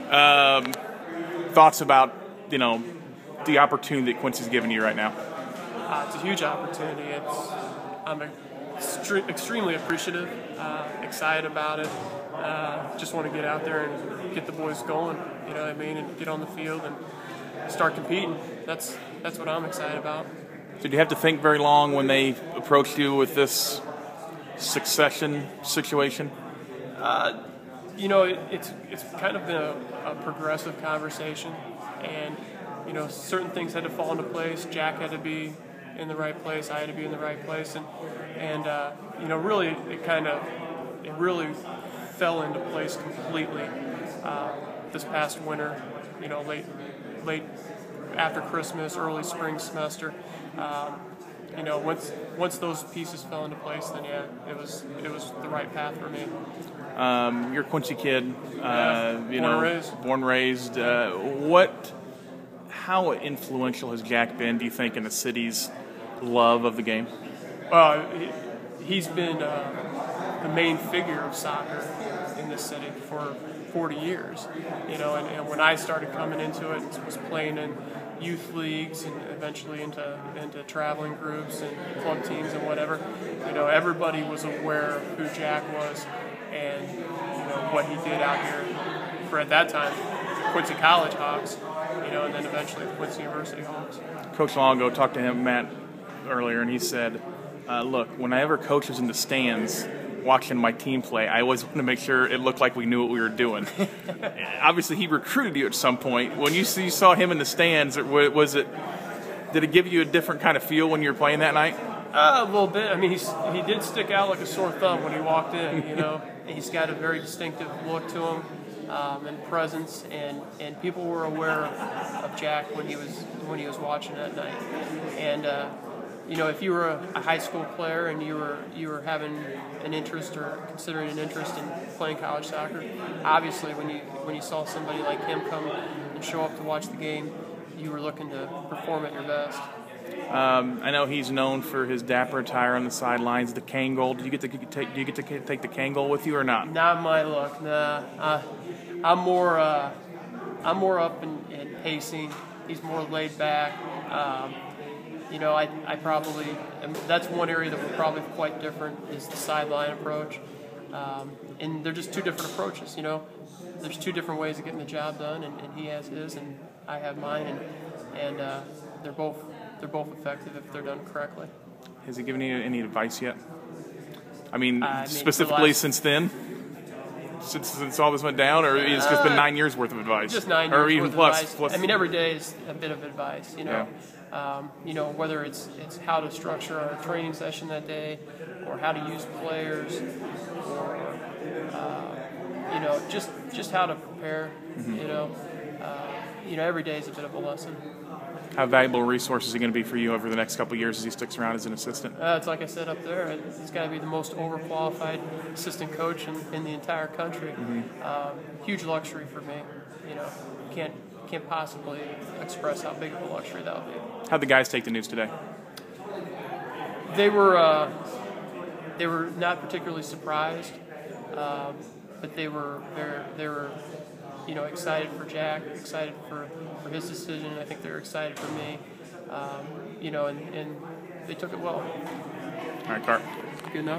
Thoughts about, the opportunity that Quincy's giving you right now? It's a huge opportunity. I'm extremely appreciative, excited about it. Just want to get out there and get the boys going, you know what I mean, and get on the field and start competing. That's what I'm excited about. Did you have to think very long when they approached you with this succession situation? It's kind of been a progressive conversation, and certain things had to fall into place. Jack had to be in the right place. I had to be in the right place, and really it really fell into place completely this past winter. Late after Christmas, early spring semester. Once those pieces fell into place, then yeah, it was the right path for me. You're a Quincy kid, born and raised. How influential has Jack been, do you think, in the city's love of the game? He's been the main figure of soccer in this city for 40 years. And when I started coming into it, was playing in youth leagues and eventually into traveling groups and club teams and whatever. Everybody was aware of who Jack was and what he did out here for, at that time, Quincy College Hawks, and then eventually the Quincy University Hawks. Coach Longo talked to him, Matt, earlier, and he said, look, whenever coach was in the stands watching my team play, I always wanted to make sure it looked like we knew what we were doing. Obviously, he recruited you at some point. When you saw him in the stands, did it give you a different kind of feel when you were playing that night? A little bit. I mean, he did stick out like a sore thumb when he walked in. He's got a very distinctive look to him and presence, and people were aware of Jack when he was watching that night. And if you were a high school player and you were having an interest or considering an interest in playing college soccer, obviously when you saw somebody like him come and show up to watch the game, you were looking to perform at your best. I know he's known for his dapper attire on the sidelines, the Kangol. Do you get to take the Kangol with you or not? Not my luck. Nah. I'm more up in pacing. He's more laid back. I probably, that's one area that we're probably quite different, is the sideline approach. And they're just two different approaches, There's two different ways of getting the job done, and he has his, and I have mine, and they're both effective if they're done correctly. Has he given you any advice yet? I mean specifically since then? Since all this went down, or it's just been 9 years worth of advice? Just 9 years or even worth of plus. I mean, every day is a bit of advice, Yeah. Whether it's how to structure our training session that day, or how to use players, or just how to prepare. Every day is a bit of a lesson. How valuable a resource is he going to be for you over the next couple of years as he sticks around as an assistant? It's like I said up there. He's got to be the most overqualified assistant coach in the entire country. Mm-hmm. Huge luxury for me. Can't possibly express how big of a luxury that would be. How'd the guys take the news today? They were not particularly surprised, but they were excited for Jack, excited for his decision. I think they were excited for me, and they took it well. All right, Carp. Good enough.